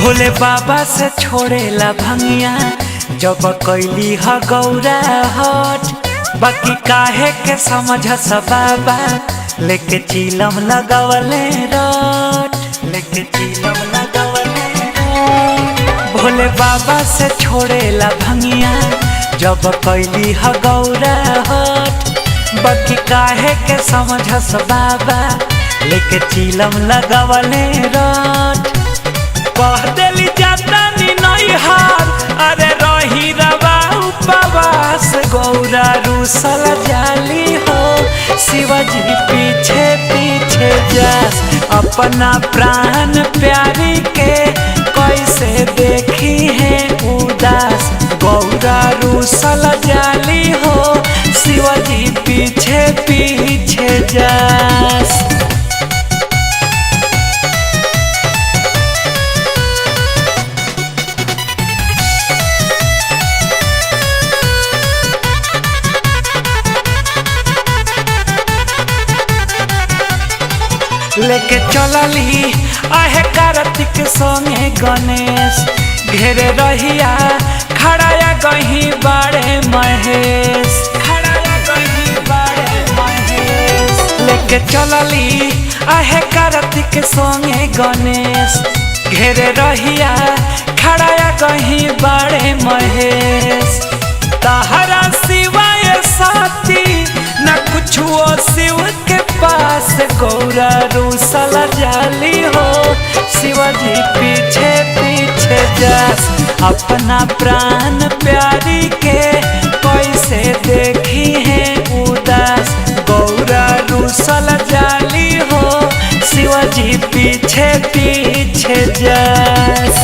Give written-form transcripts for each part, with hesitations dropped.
भोले बाबा से छोड़ेला भंगिया जब कैली ह गौरा हट। बाकी काहे के समझ स बाबा लेके चिलम लगवले रट, लेके चिलम लगवले रट। भोले बाबा से छोड़ेला भंगिया जब कैली ह गौरा हट। बाकी काहे के समझ स बाबा लेके चिलम लगवले रट। कह देली जाता नी नैहार अरे रही रवा उपवास गौरा रूसल जाली हो। शिवजी पीछे पीछे जास अपना प्राण प्यारी के कैसे देखी है उदास गौरा रूसल जाली हो। शिवजी पीछे पीछे जास। लेके चलली आहे कार्तिक संगे गणेश घेरे रहिया खड़ाया गही बाड़े महेश, खड़ाया गही बाड़े महेश। लेके चलली आहे कार्तिक संगे गणेश घेरे रहिया खड़ाया गही बाड़े महेश। तहरा सिवाय साथी न कुछ वो शिव के पास गौरा रूसल जाली हो। शिवजी पीछे पीछे जास अपना प्राण प्यारी के कैसे देखी है उदास गौरा रूसल जाली हो। शिवजी पीछे पीछे जास।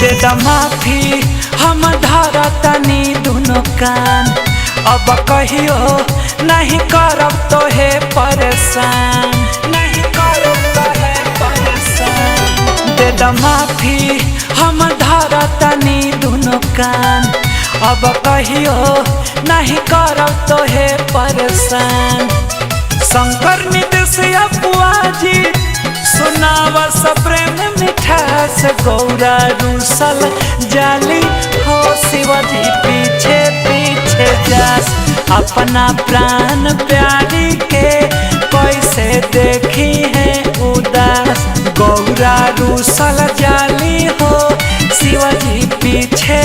दे माफी हम धरा तनी दुनो कान अब कहियो नहीं करब तो है परेशान, नहीं करब तो है परेशान। दे माफी हम धरा तनी दुनो कान अब कहियो नहीं करब तो है परेशान। शंकर निदेश अपुआजी सुनावा सब प्रेम मिठास गौरा रूसल जाली हो। शिवजी पीछे पीछे जास अपना प्राण प्यारी के कैसे देखी है उदास गौरा रूसल जाली हो। शिवजी पीछे